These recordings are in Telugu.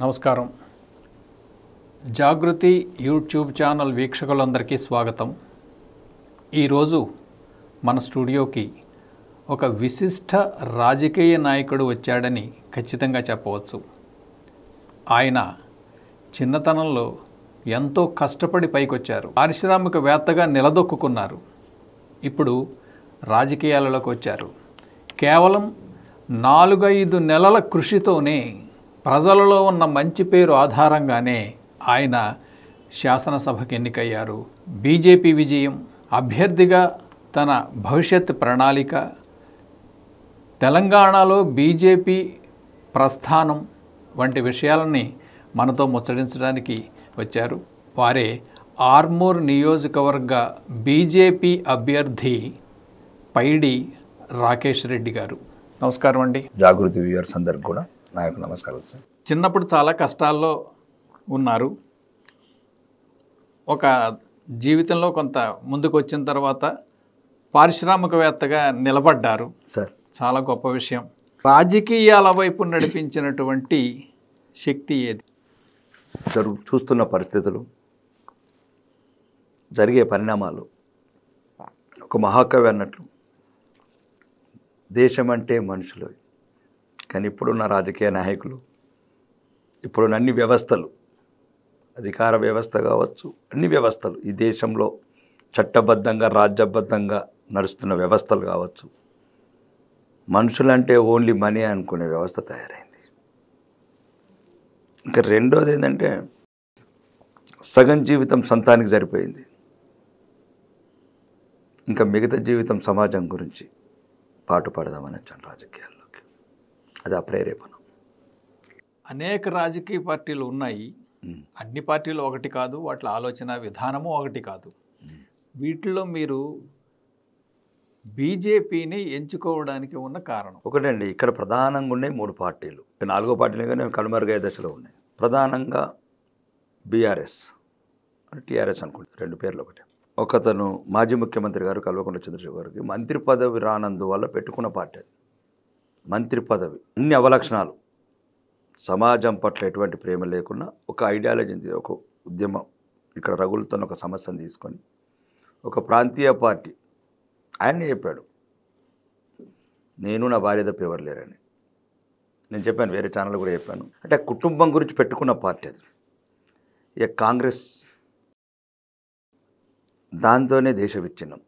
నమస్కారం. జాగృతి యూట్యూబ్ ఛానల్ వీక్షకులందరికీ స్వాగతం. ఈరోజు మన స్టూడియోకి ఒక విశిష్ట రాజకీయ నాయకుడు వచ్చాడని ఖచ్చితంగా చెప్పవచ్చు. ఆయన చిన్నతనంలో ఎంతో కష్టపడి పైకొచ్చారు. పారిశ్రామికవేత్తగా నిలదొక్కున్నారు. ఇప్పుడు రాజకీయాలలోకి వచ్చారు. కేవలం 4-5 నెలల కృషితోనే ప్రజలలో ఉన్న మంచి పేరు ఆధారంగానే ఆయన శాసనసభకు ఎన్నికయ్యారు. బీజేపీ విజయం, అభ్యర్థిగా తన భవిష్యత్ ప్రణాళిక, తెలంగాణలో బీజేపీ ప్రస్థానం వంటి విషయాలని మనతో ముచ్చటించడానికి వచ్చారు. వారే ఆర్మూర్ నియోజకవర్గ బీజేపీ అభ్యర్థి పైడి రాకేష్ రెడ్డి గారు. నమస్కారం అండి. జాగృతి వ్యూవర్స్ అందరికి కూడా నా యొక్క నమస్కారం సార్. చిన్నప్పుడు చాలా కష్టాల్లో ఉన్నారు. ఒక జీవితంలో కొంత ముందుకు వచ్చిన తర్వాత పారిశ్రామికవేత్తగా నిలబడ్డారు సార్. చాలా గొప్ప విషయం. రాజకీయాల వైపు నడిపించినటువంటి శక్తి ఏది? చూస్తున్న పరిస్థితులు, జరిగే పరిణామాలు, ఒక మహాకవి అన్నట్లు దేశం అంటే మనుషులు. కానీ ఇప్పుడున్న రాజకీయ నాయకులు, ఇప్పుడున్న అన్ని వ్యవస్థలు, అధికార వ్యవస్థ కావచ్చు, అన్ని వ్యవస్థలు, ఈ దేశంలో చట్టబద్ధంగా రాజ్యబద్ధంగా నడుస్తున్న వ్యవస్థలు కావచ్చు, మనుషులంటే ఓన్లీ మనీ అనుకునే వ్యవస్థ తయారైంది. ఇంకా రెండోది ఏంటంటే సగం జీవితం సొంతానికి సరిపోయింది. ఇంకా మిగతా జీవితం సమాజం గురించి పాటుపడదామని వచ్చాను రాజకీయాల్లోకి. అది ఆ ప్రేరేపణ. అనేక రాజకీయ పార్టీలు ఉన్నాయి. అన్ని పార్టీలు ఒకటి కాదు, వాటి ఆలోచన విధానము ఒకటి కాదు. వీటిలో మీరు బీజేపీని ఎంచుకోవడానికి ఉన్న కారణం? ఒకటండి, ఇక్కడ ప్రధానంగా ఉన్నాయి 3 పార్టీలు. 4వ పార్టీలు కానీ కనుమరుగయ్యే దశలో ఉన్నాయి. ప్రధానంగా బీఆర్ఎస్, టీఆర్ఎస్ అనుకుంటే 2 పేర్లు ఒకటే. ఒకతను మాజీ ముఖ్యమంత్రి గారు కల్వకుంట్ల చంద్రశేఖర్ గారికి మంత్రి పదవి రానందువల్ల పెట్టుకున్న పార్టీ అది. మంత్రి పదవి, అన్ని అవలక్షణాలు, సమాజం పట్ల ఎటువంటి ప్రేమ లేకుండా ఒక ఐడియాలజీని, ఒక ఉద్యమం ఇక్కడ రగులుతున్న ఒక సమస్యను తీసుకొని ఒక ప్రాంతీయ పార్టీ ఆయనే చెప్పాడు, నేను నా భార్య తప్ప ఎవరు లేరని. నేను చెప్పాను, వేరే ఛానల్ కూడా చెప్పాను. అంటే కుటుంబం గురించి పెట్టుకున్న పార్టీ అది. ఇక కాంగ్రెస్ దాంతోనే దేశ విచ్ఛిన్నం.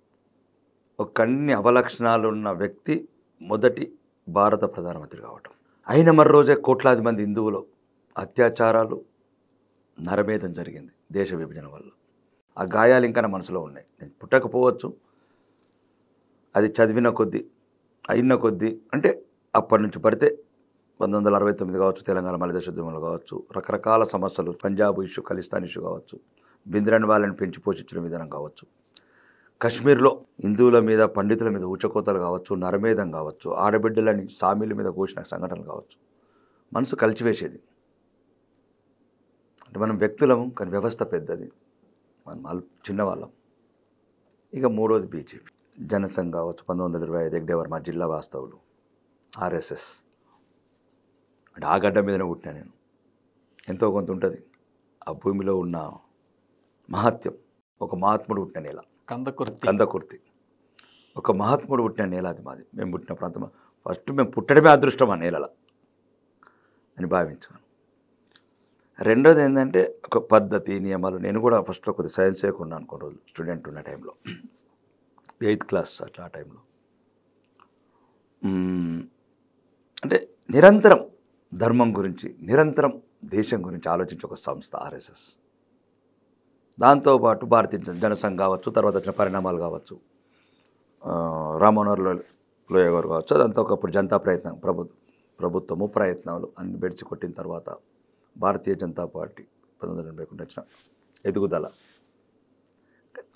ఒక అన్ని అవలక్షణాలు ఉన్న వ్యక్తి మొదటి భారత ప్రధానమంత్రి కావటం. అయిన మరో రోజే కోట్లాది మంది హిందువులు అత్యాచారాలు, నరమేధం జరిగింది దేశ విభజన వల్ల. ఆ గాయాలు ఇంకా నా మనసులో ఉన్నాయి. నేను పుట్టకపోవచ్చు, అది చదివిన కొద్దీ, అయిన కొద్దీ, అంటే అప్పటి నుంచి పడితే 1969 కావచ్చు, తెలంగాణ మలిదశ ఉద్యమంలో కావచ్చు, రకరకాల సమస్యలు, పంజాబ్ ఇష్యూ, ఖలిస్తాన్ ఇష్యూ కావచ్చు, బింద్రన్ వాళ్ళని పెంచి పోషించిన విధానం కావచ్చు, కశ్మీర్లో హిందువుల మీద పండితుల మీద ఊచకోతలు కావచ్చు, నరమేధం కావచ్చు, ఆడబిడ్డలని సామీల మీద కోసిన సంఘటనలు కావచ్చు, మనసు కలిచివేసేది. అంటే మనం వ్యక్తులము, కానీ వ్యవస్థ పెద్దది, మనం చిన్నవాళ్ళం. ఇక మూడోది బీజేపీ, జనసంఘ్ కావచ్చు, 1925 ఎగ్డేవర్ మా జిల్లా వాస్తవులు, ఆర్ఎస్ఎస్. అంటే ఆ గడ్డ మీదనే పుట్టినా నేను. ఎంతో కొంత ఉంటుంది ఆ భూమిలో ఉన్న మహత్యం. ఒక మహాత్ముడు పుట్టిన నేల కందకుర్తి. ఒక మహాత్ముడు పుట్టిన నేల అది మాది. మేము పుట్టిన ప్రాంతం. ఫస్ట్ మేము పుట్టడమే అదృష్టం ఆ నేలల అని భావించాను. రెండోది ఏంటంటే ఒక పద్ధతి, నియమాలు. నేను కూడా ఫస్ట్లో కొద్దిగా సైన్స్ చేయకుండా కొన్ని రోజులు స్టూడెంట్ ఉన్న టైంలో, 8th క్లాస్ అట్లా ఆ టైంలో, అంటే నిరంతరం ధర్మం గురించి, నిరంతరం దేశం గురించి ఆలోచించే ఒక సంస్థ ఆర్ఎస్ఎస్. దాంతోపాటు భారతీయ జనసంఘ్ కావచ్చు, తర్వాత వచ్చిన పరిణామాలు కావచ్చు, రామ్మనోహర్ లోయ గారు కావచ్చు, అదంతా ఒకప్పుడు జనతా ప్రయత్నం, ప్రభుత్వము ప్రయత్నాలు అన్ని బెడిచి కొట్టిన తర్వాత భారతీయ జనతా పార్టీ 1980 వచ్చిన ఎదుగుదల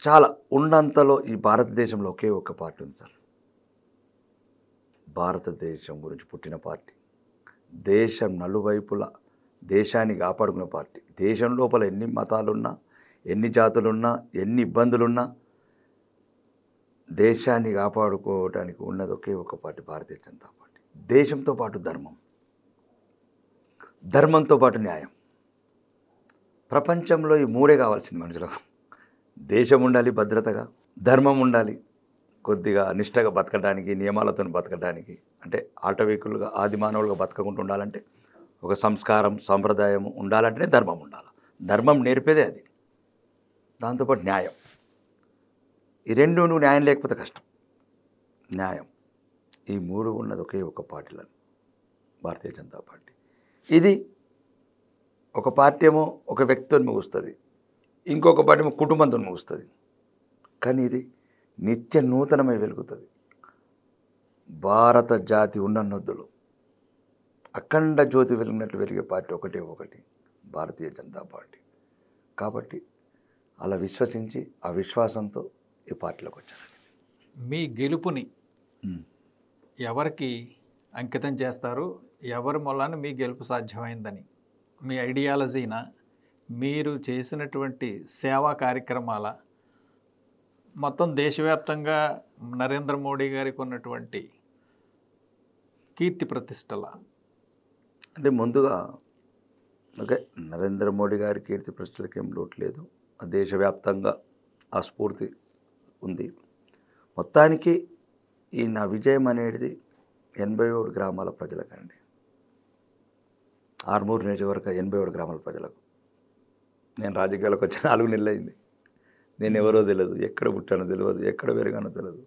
చాలా ఉన్నంతలో ఈ భారతదేశంలో ఒకే ఒక్క పార్టీ ఉంది సార్. భారతదేశం గురించి పుట్టిన పార్టీ, దేశం నలువైపులా దేశాన్ని కాపాడుకునే పార్టీ. దేశం లోపల ఎన్ని మతాలున్నా, ఎన్ని జాతులున్నా, ఎన్ని ఇబ్బందులున్నా దేశాన్ని కాపాడుకోవడానికి ఉన్నది ఒకే ఒక పార్టీ, భారతీయ జనతా పార్టీ. దేశంతో పాటు ధర్మం, ధర్మంతో పాటు న్యాయం. ప్రపంచంలో ఈ మూడే కావాల్సింది మనుషులకు. దేశం ఉండాలి భద్రతగా, ధర్మం ఉండాలి కొద్దిగా నిష్టగా బతకడానికి, నియమాలతో బతకడానికి. అంటే ఆటవికులుగా ఆది మానవులుగా బతకకుండా ఉండాలంటే ఒక సంస్కారం సంప్రదాయం ఉండాలంటేనే ధర్మం ఉండాలి. ధర్మం నేర్పేదే అది. దాంతోపాటు న్యాయం. ఈ రెండు నువ్వు న్యాయం లేకపోతే కష్టం. న్యాయం ఈ మూడు ఉన్నది ఒకే ఒక పార్టీలో, భారతీయ జనతా పార్టీ. ఇది ఒక పార్టీ ఏమో ఒక వ్యక్తితో ముగుస్తుంది, ఇంకొక పార్టీ ఏమో కుటుంబంతో ముగుస్తుంది. కానీ ఇది నిత్య నూతనమై వెలుగుతుంది. భారత జాతి ఉన్నన్నొద్దులు అఖండ జ్యోతి వెలిగినట్లు వెలిగే పార్టీ ఒకటే ఒకటి, భారతీయ జనతా పార్టీ. కాబట్టి అలా విశ్వసించి ఆ విశ్వాసంతో ఈ పార్టీలోకి వచ్చాను. మీ గెలుపుని ఎవరికి అంకితం చేస్తారు? ఎవరి మూలాన మీ గెలుపు సాధ్యమైందని? మీ ఐడియాలజీనా, మీరు చేసినటువంటి సేవా కార్యక్రమాల, మొత్తం దేశవ్యాప్తంగా నరేంద్ర మోడీ గారికి ఉన్నటువంటి కీర్తి ప్రతిష్టల? అంటే ముందుగా ఓకే, నరేంద్ర మోడీ గారి కీర్తి ప్రతిష్టలకి ఏం లోటు లేదు. దేశవ్యాప్తంగా ఆ స్ఫూర్తి ఉంది. మొత్తానికి ఈ నా విజయం అనేది 87 గ్రామాల ప్రజలకండి. ఆర్మూరు నియోజకవర్గ 87 గ్రామాల ప్రజలకు. నేను రాజకీయాలకు వచ్చి 4 నెలలు అయింది. నేను ఎవరో తెలియదు, ఎక్కడ పుట్టానో తెలియదు, ఎక్కడ పెరిగానో తెలియదు.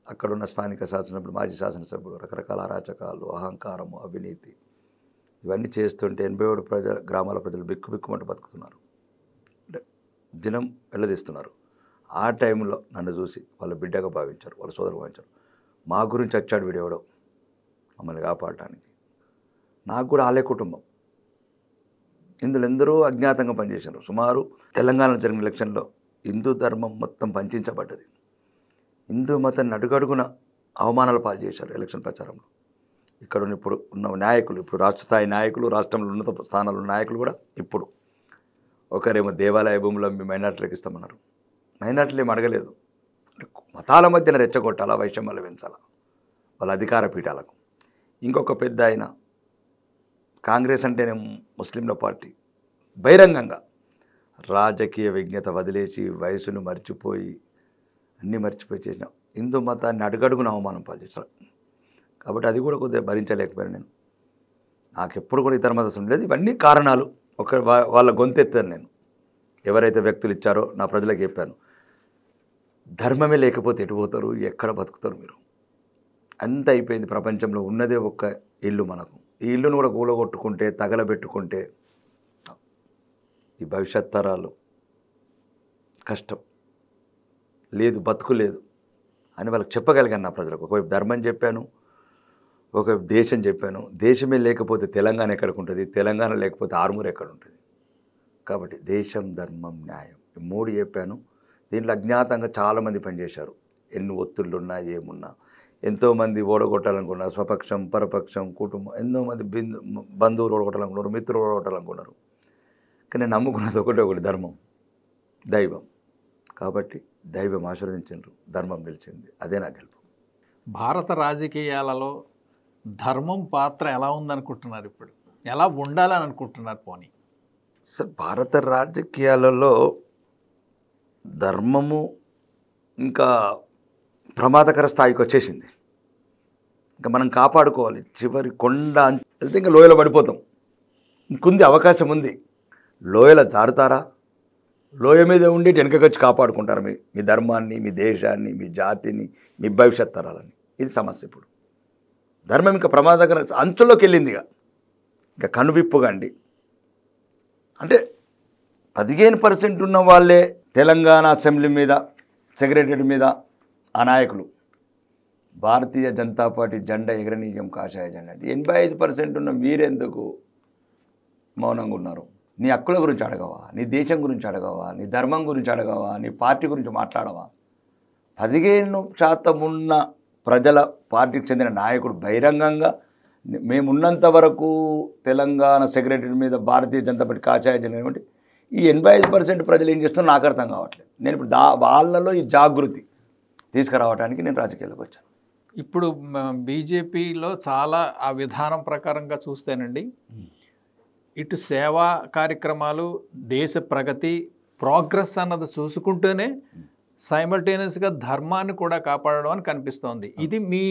అక్కడున్న స్థానిక శాసనసభ్యులు, మాజీ శాసనసభ్యులు రకరకాల అరాచకాలు, అహంకారము, అవినీతి ఇవన్నీ చేస్తుంటే 87 గ్రామాల ప్రజలు బిక్కుబిక్కుమంటూ బతుకుతున్నారు. అంటే దినం వెళ్ళదీస్తున్నారు. ఆ టైంలో నన్ను చూసి వాళ్ళ బిడ్డగా భావించారు, వాళ్ళ సోదరుగా భావించారు. మా గురించి వచ్చాడు వీడెవడో మమ్మల్ని కాపాడటానికి. నాకు కూడా ఆలే కుటుంబం. ఇందులో ఎందరో అజ్ఞాతంగా పనిచేశారు. సుమారు తెలంగాణలో జరిగిన ఎలక్షన్లో హిందూ ధర్మం మొత్తం పంచబడ్డది. హిందూ మతాన్ని అడుగడుగున అవమానాలు పాలు చేశారు ఎలక్షన్ ప్రచారంలో. ఇక్కడ ఇప్పుడు ఉన్న నాయకులు, ఇప్పుడు రాష్ట్ర స్థాయి నాయకులు, రాష్ట్రంలో ఉన్నత స్థానాల్లో నాయకులు కూడా ఇప్పుడు ఒకరేమో దేవాలయ భూములు అమ్మి మైనార్టీలకు ఇస్తామన్నారు. మైనార్టీలు ఏమి అడగలేదు. మతాల మధ్యన రెచ్చగొట్టాలా, వైషమ్యాలు పెంచాలా వాళ్ళ అధికార పీఠాలకు. ఇంకొక పెద్ద ఆయన, కాంగ్రెస్ అంటేనే ముస్లింల పార్టీ, బహిరంగంగా రాజకీయ విజ్ఞత వదిలేసి వయసును మర్చిపోయి అన్నీ మర్చిపోయి చేసిన హిందూ మతాన్ని అడుగడుగున అవమానం పాల్చేశారు. కాబట్టి అది కూడా కొద్దిగా భరించలేకపోయాను నేను. నాకు ఎప్పుడు కూడా ఇతర మతం లేదు. ఇవన్నీ కారణాలు. వాళ్ళ గొంతెత్తాను నేను. ఎవరైతే వ్యక్తులు ఇచ్చారో నా ప్రజలకు చెప్పాను, ధర్మమే లేకపోతే ఎటు పోతారు, ఎక్కడ బతుకుతారు మీరు? అంత అయిపోయింది. ప్రపంచంలో ఉన్నదే ఒక్క ఇల్లు మనకు. ఈ ఇల్లును కూడా కూలగొట్టుకుంటే, తగలబెట్టుకుంటే ఈ భవిష్యత్ తరాలు కష్టం లేదు, బతుకు లేదు అని వాళ్ళకి చెప్పగలిగాను నా ప్రజలకు. ఒకవైపు ధర్మం చెప్పాను, ఒకవైపు దేశం చెప్పాను. దేశమే లేకపోతే తెలంగాణ ఎక్కడికి ఉంటుంది, తెలంగాణ లేకపోతే ఆర్మూరు ఎక్కడ ఉంటుంది? కాబట్టి దేశం, ధర్మం, న్యాయం ఈ మూడు చెప్పాను. దీంట్లో అజ్ఞాతంగా చాలామంది పనిచేశారు. ఎన్ని ఒత్తిళ్ళున్నా ఏమున్నా, ఎంతోమంది ఓడగొట్టాలనుకున్నారు. స్వపక్షం, పరపక్షం, కుటుంబం, ఎంతోమంది బంధువులు ఓడగొట్టాలనుకున్నారు, మిత్రులు ఓడగొట్టాలనుకున్నారు. కానీ నేను నమ్ముకున్నది ఒకటి ధర్మం, దైవం. కాబట్టి దైవం ఆశీర్వదించారు, ధర్మం నిలిచింది. అదే నా గెలుపు. భారత రాజకీయాలలో ధర్మం పాత్ర ఎలా ఉందనుకుంటున్నారు? ఇప్పుడు ఎలా ఉండాలని అనుకుంటున్నారు? పోనీ సార్, భారత రాజకీయాలలో ధర్మము ఇంకా ప్రమాదకర స్థాయికి వచ్చేసింది. ఇంకా మనం కాపాడుకోవాలి. చివరి కొండ వెళ్తే ఇంకా లోయలో పడిపోతాం. ఇంకుంది, అవకాశం ఉంది. లోయలో జారుతారా? లోయ మీద ఉండి వెనకకొచ్చి కాపాడుకుంటారు మీ ధర్మాన్ని, మీ దేశాన్ని, మీ జాతిని, మీ భవిష్యత్ తరాలని. ఇది సమస్య. ఇప్పుడు ధర్మం ఇంకా ప్రమాదకర అంచుల్లోకి వెళ్ళింది. ఇంకా కనువిప్పుగా అండి. అంటే 15% ఉన్న వాళ్ళే తెలంగాణ అసెంబ్లీ మీద, సెక్రటరీ మీద ఆ నాయకులు భారతీయ జనతా పార్టీ జెండా ఎగరనీయం, కాషాయ జెండా. 85% ఉన్న మీరెందుకు మౌనంగా ఉన్నారు? నీ హక్కుల గురించి అడగవా? నీ దేశం గురించి అడగవా? నీ ధర్మం గురించి అడగవా? నీ పార్టీ గురించి మాట్లాడవా? 15% ఉన్న ప్రజల పార్టీకి చెందిన నాయకుడు బహిరంగంగా మేమున్నంత వరకు తెలంగాణ సెక్రటరీ మీద భారతీయ జనతా పార్టీ కాషాయ జెండా ఏమంటే, ఈ 85% ప్రజలు ఏం చేస్తున్నారో నాకు అర్థం కావట్లేదు. నేను ఇప్పుడు వాళ్ళలో ఈ జాగృతి తీసుకురావడానికి నేను రాజకీయాల్లోకి వచ్చాను. ఇప్పుడు బీజేపీలో చాలా ఆ విధానం ప్రకారంగా చూస్తేనండి, ఇటు సేవా కార్యక్రమాలు, దేశ ప్రగతి, ప్రోగ్రెస్ అన్నది చూసుకుంటూనే సైమల్టేనియస్గా ధర్మాన్ని కూడా కాపాడడం అని కనిపిస్తోంది. ఇది మీ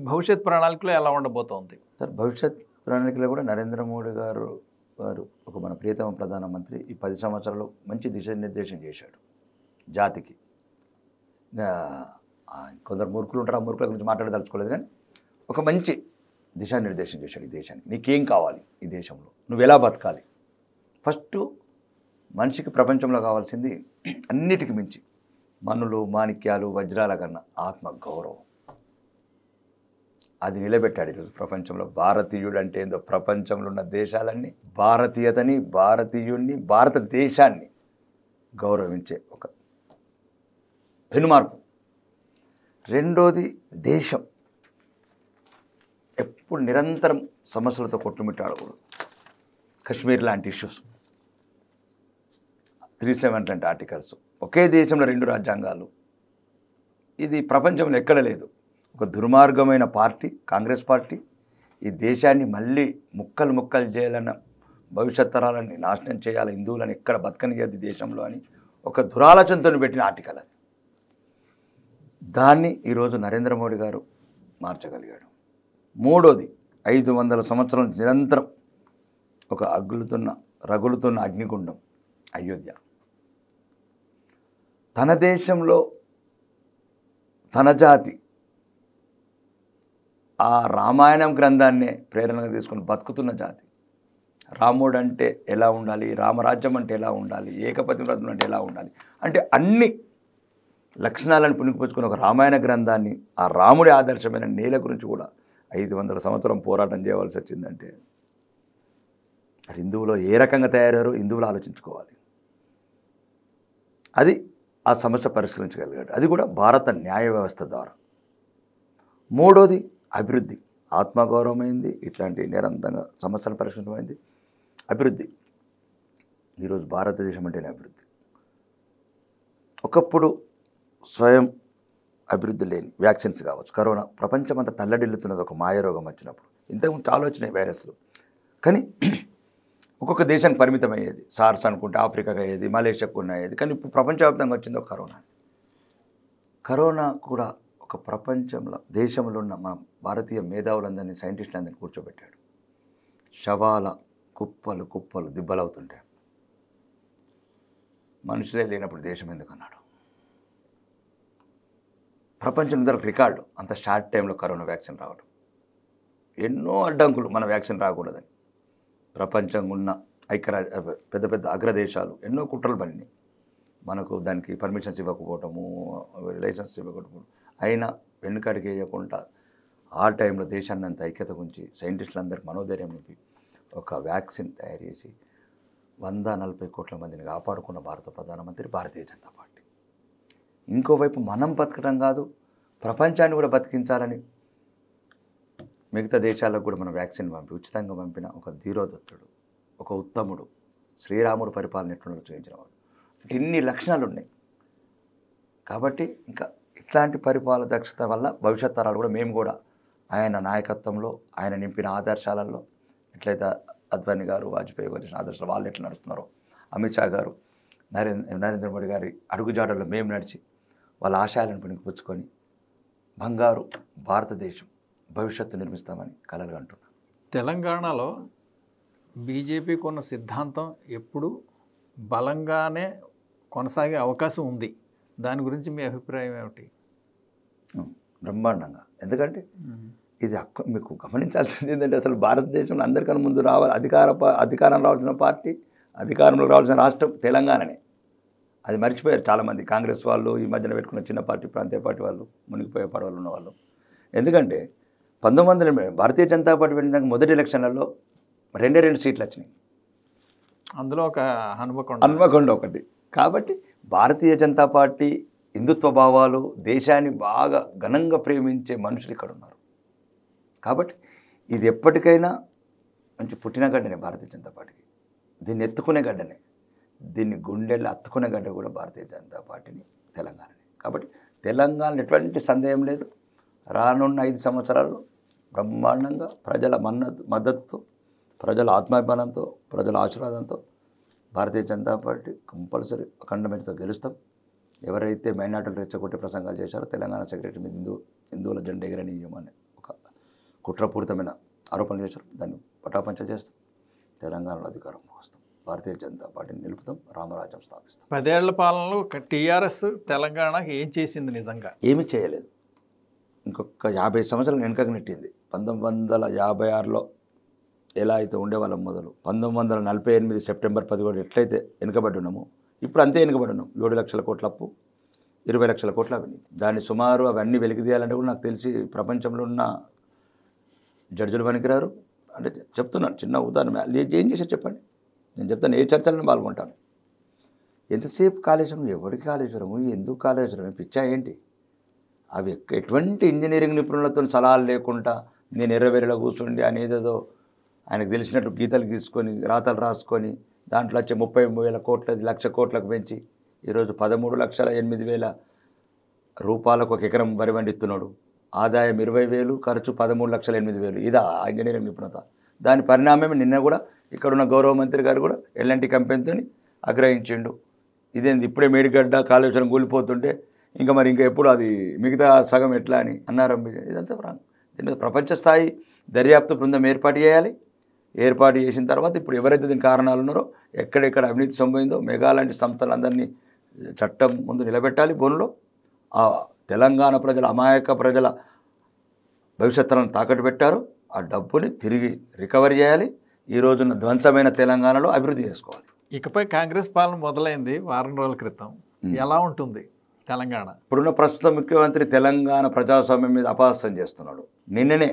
భవిష్యత్ ప్రణాళికలో ఎలా ఉండబోతోంది? సార్, భవిష్యత్ ప్రణాళికలో కూడా నరేంద్ర మోడీ గారు ఒక మన ప్రియతమ ప్రధానమంత్రి ఈ 10 సంవత్సరాలు మంచి దిశానిర్దేశం చేశాడు జాతికి. కొందరు మూర్ఖులు ఉంటారు, ఆ మూర్ఖుల గురించి మాట్లాడదలుచుకోలేదు, కానీ ఒక మంచి దిశానిర్దేశం చేశాడు ఈ దేశానికి. నీకేం కావాలి, ఈ దేశంలో నువ్వు ఎలా బతకాలి. ఫస్ట్ మనిషికి ప్రపంచంలో కావాల్సింది అన్నిటికి మించి మనులు, మాణిక్యాలు, వజ్రాల కన్నా ఆత్మ గౌరవం. అది నిలబెట్టాడు ఈరోజు ప్రపంచంలో. భారతీయుడు అంటే ఏందో ప్రపంచంలో ఉన్న దేశాలన్నీ భారతీయతని, భారతీయుడిని, భారతదేశాన్ని గౌరవించే ఒక పెనుమార్పు. రెండోది, దేశం ఎప్పుడు నిరంతరం సమస్యలతో కొట్టుమిట్టాడకూడదు. కశ్మీర్ లాంటి ఇష్యూస్, 370 లాంటి ఆర్టికల్స్, ఒకే దేశంలో 2 రాజ్యాంగాలు, ఇది ప్రపంచంలో ఎక్కడ లేదు. ఒక దుర్మార్గమైన పార్టీ కాంగ్రెస్ పార్టీ ఈ దేశాన్ని మళ్ళీ ముక్కలు ముక్కలు చేయాలన్న, భవిష్యత్ తరాలని నాశనం చేయాలి, హిందువులను ఎక్కడ బతకనియద్దు దేశంలో అని ఒక దురాలోచనతో పెట్టిన ఆర్టికల్ అది. దాన్ని ఈరోజు నరేంద్ర మోడీ గారు మార్చగలిగాడు. మూడోది, 500 సంవత్సరాల నిరంతరం ఒక రగులుతున్న అగ్నిగుండం అయోధ్య. తన దేశంలో తన జాతి ఆ రామాయణం గ్రంథాన్నే ప్రేరణగా తీసుకుని బతుకుతున్న జాతి. రాముడు అంటే ఎలా ఉండాలి, రామరాజ్యం అంటే ఎలా ఉండాలి, ఏకపతి వ్రతం అంటే ఎలా ఉండాలి అంటే అన్ని లక్షణాలను పుణికిపుచ్చుకుని ఒక రామాయణ గ్రంథాన్ని, ఆ రాముడి ఆదర్శమైన నేల గురించి కూడా 500 సంవత్సరం పోరాటం చేయవలసి వచ్చిందంటే హిందువులో ఏ రకంగా తయారయ్యారో హిందువులు ఆలోచించుకోవాలి. అది ఆ సమస్య పరిష్కరించగలిగాడు, అది కూడా భారత న్యాయ వ్యవస్థ ద్వారా. మూడోది, అభివృద్ధి. ఆత్మగౌరవమైంది, ఇట్లాంటి నిరంతరంగా సమస్యలు పరిష్కరించమైంది, అభివృద్ధి. ఈరోజు భారతదేశం అంటేనే అభివృద్ధి. ఒకప్పుడు స్వయం అభివృద్ధి లేని వ్యాక్సిన్స్ కావచ్చు, కరోనా ప్రపంచం అంతా తల్లడిల్లుతున్నది ఒక మాయరోగం వచ్చినప్పుడు. ఇంతకుముందు చాలా వచ్చినాయి వైరస్లు, కానీ ఒక్కొక్క దేశానికి పరిమితం అయ్యేది. సార్స్ అనుకుంటే ఆఫ్రికాకి అయ్యేది, మలేషియాకు అయ్యేది, కానీ ఇప్పుడు ప్రపంచవ్యాప్తంగా వచ్చింది ఒక కరోనా. కరోనా కూడా ఒక ప్రపంచంలో దేశంలో ఉన్న మన భారతీయ మేధావులందరినీ, సైంటిస్టులందరినీ కూర్చోబెట్టాడు. శవాల కుప్పలు కుప్పలు దిబ్బలవుతుంటాయి. మనుషులే లేనప్పుడు దేశం ఎందుకన్నాడు. ప్రపంచం ఇంతకు రికార్డు, అంత షార్ట్ టైంలో కరోనా వ్యాక్సిన్ రావడం. ఎన్నో అడ్డంకులు మన వ్యాక్సిన్ రాకూడదని. ప్రపంచంగా ఉన్న పెద్ద పెద్ద అగ్రదేశాలు ఎన్నో కుట్రలు పడినాయి. మనకు దానికి పర్మిషన్స్ ఇవ్వకపోవటము, లైసెన్స్ ఇవ్వకపోవటము, అయినా వెనుకడికి వేయకుండా ఆ టైంలో దేశాన్ని అంత ఐక్యత గురించి సైంటిస్టులందరికీ మనోధైర్యం నింపి ఒక వ్యాక్సిన్ తయారు చేసి 140 కోట్ల మందిని కాపాడుకున్న భారత ప్రధానమంత్రి భారతీయ జనతా పార్టీ. ఇంకోవైపు మనం బతకడం కాదు, ప్రపంచాన్ని కూడా బతికించాలని మిగతా దేశాలకు కూడా మనం వ్యాక్సిన్ ఉచితంగా పంపిన ఒక ధీరోదత్తుడు, ఒక ఉత్తముడు, శ్రీరాముడు పరిపాలన ఎట్లుండో చూపించినవాడు. అంటే ఇన్ని లక్షణాలు ఉన్నాయి. కాబట్టి ఇంకా ఇట్లాంటి పరిపాలన దక్షత వల్ల భవిష్యత్ తరాలు కూడా మేము కూడా ఆయన నాయకత్వంలో, ఆయన నింపిన ఆదర్శాలలో ఎట్లయితే అద్వానీ గారు, వాజ్పేయి గారు ఆదర్శాలు వాళ్ళు ఎట్లా నడుస్తున్నారో, అమిత్ షా గారు, నరేంద్ర మోడీ గారి అడుగుజాడల్లో మేము నడిచి వాళ్ళ ఆశయాలను పుణికిపుచ్చుకొని బంగారు భారతదేశం భవిష్యత్తు నిర్మిస్తామని కలలు అంటున్నాం. తెలంగాణలో బీజేపీకి ఉన్న సిద్ధాంతం ఎప్పుడు బలంగానే కొనసాగే అవకాశం ఉంది. దాని గురించి మీ అభిప్రాయం ఏమిటి? బ్రహ్మాండంగా. ఎందుకంటే ఇది మీకు గమనించాల్సింది ఏంటంటే అసలు భారతదేశంలో అందరికన్నా ముందు అధికారం రావాల్సిన పార్టీ, అధికారంలోకి రావాల్సిన రాష్ట్రం తెలంగాణనే. అది మర్చిపోయారు చాలామంది. కాంగ్రెస్ వాళ్ళు, ఈ మధ్యన పెట్టుకున్న చిన్న పార్టీ, ప్రాంతీయ పార్టీ వాళ్ళు, మునిగిపోయే పడవలు ఉన్నవాళ్ళు. ఎందుకంటే 1980 భారతీయ జనతా పార్టీ పెట్టిన మొదటి ఎలక్షన్లలో 2 సీట్లు వచ్చినాయి. అందులో ఒక హన్మకొండ ఒకటి. కాబట్టి భారతీయ జనతా పార్టీ హిందుత్వ భావాలు, దేశాన్ని బాగా ఘనంగా ప్రేమించే మనుషులు ఇక్కడ ఉన్నారు. కాబట్టి ఇది ఎప్పటికైనా మంచి పుట్టిన గడ్డనే భారతీయ జనతా పార్టీకి. దీన్ని ఎత్తుకునే గడ్డనే, దీన్ని గుండెల్లో అత్తుకునే గడ్డ కూడా భారతీయ జనతా పార్టీని, తెలంగాణని. కాబట్టి తెలంగాణలో ఎటువంటి సందేహం లేదు. రానున్న 5 సంవత్సరాలు బ్రహ్మాండంగా ప్రజల మద్దతుతో, ప్రజల ఆత్మాభిమానంతో, ప్రజల ఆశీర్వాదంతో భారతీయ జనతా పార్టీ కంపల్సరీ అఖండ మెజారిటీతో గెలుస్తాం. ఎవరైతే మైనార్టీలు రెచ్చగొట్టే ప్రసంగాలు చేశారో తెలంగాణ సెక్రటరీ మీద హిందువుల జెండా ఎగరనీయమని ఒక కుట్రపూరితమైన ఆరోపణలు చేశారు. దాన్ని పటాపంచ చేస్తాం. తెలంగాణలో అధికారం వస్తాం. భారతీయ జనతా పార్టీని నిలుపుతాం. రామరాజ్యం స్థాపిస్తాం. 10 ఏళ్ల పాలనలో టీఆర్ఎస్ తెలంగాణకి ఏం చేసింది నిజంగా? ఏమీ చేయలేదు. ఇంకొక 50 సంవత్సరాలు వెనుకకు నెట్టింది. 1956లో ఎలా అయితే ఉండేవాళ్ళం మొదలు 1948 సెప్టెంబర్ 11 ఎట్లయితే వెనుకబడి ఉన్నామో ఇప్పుడు అంతే వెనుకబడి ఉన్నాం. 7 లక్షల కోట్ల అప్పు, 20 లక్షల కోట్ల అవినీతి. దాన్ని సుమారు అవన్నీ వెలికి తీయాలంటే కూడా నాకు తెలిసి ప్రపంచంలో ఉన్న జడ్జిలు పనికిరారు. అంటే చెప్తున్నాను, చిన్న ఉదాహరణ. ఏం చేశారు చెప్పండి, నేను చెప్తాను. ఏ చర్చలను పాల్గొంటాను. ఎంతసేపు కాళేశ్వరం, ఎవరికి కాళేశ్వరము, ఎందుకు కాళేశ్వరం, పిచ్చా ఏంటి? అవి ఎటువంటి ఇంజనీరింగ్ నిపుణులతో సలహాలు లేకుండా నేను ఎర్రవెర్రలో కూర్చుండి అనేదేదో ఆయనకు తెలిసినట్టు గీతలు గీసుకొని రాతలు రాసుకొని దాంట్లో వచ్చే 30,000 కోట్ల 1,00,000 కోట్లకు పెంచి ఈరోజు 13,08,000 రూపాయలకు ఒక ఎకరం వరి పండిస్తున్నాడు. ఆదాయం 20,000, ఖర్చు 13,08,000. ఇదా ఇంజనీరింగ్ నిపుణత? దాని పరిణామం నిన్న కూడా ఇక్కడున్న గౌరవ మంత్రి గారు కూడా ఎల్ఎన్టీ కంపెనీతో ఆగ్రహించిండు. ఇదేంది ఇప్పుడే మేడిగడ్డ కాళేశ్వరం కూలిపోతుంటే ఇంకా మరి ఇంకా ఎప్పుడు అది మిగతా సగం ఎట్లా అని అన్నారు. ఇదంతా దీని ప్రపంచ స్థాయి దర్యాప్తు బృందం ఏర్పాటు చేయాలి. ఏర్పాటు చేసిన తర్వాత ఇప్పుడు ఎవరైతే దీని కారణాలు ఉన్నారో, ఎక్కడెక్కడ అవినీతి సంభవిందో లాంటి సంస్థలందరినీ చట్టం ముందు నిలబెట్టాలి. బోన్లో ఆ తెలంగాణ ప్రజల, అమాయక ప్రజల భవిష్యత్తులను తాకట్టు పెట్టారు. ఆ డబ్బుని తిరిగి రికవరీ చేయాలి. ఈ రోజున ధ్వంసమైన తెలంగాణలో అభివృద్ధి చేసుకోవాలి. ఇకపై కాంగ్రెస్ పాలన మొదలైంది వారం రోజుల క్రితం. ఎలా ఉంటుంది తెలంగాణ? ఇప్పుడున్న ప్రస్తుత ముఖ్యమంత్రి తెలంగాణ ప్రజాస్వామ్యం మీద అపహాస్యం చేస్తున్నాడు. నిన్ననే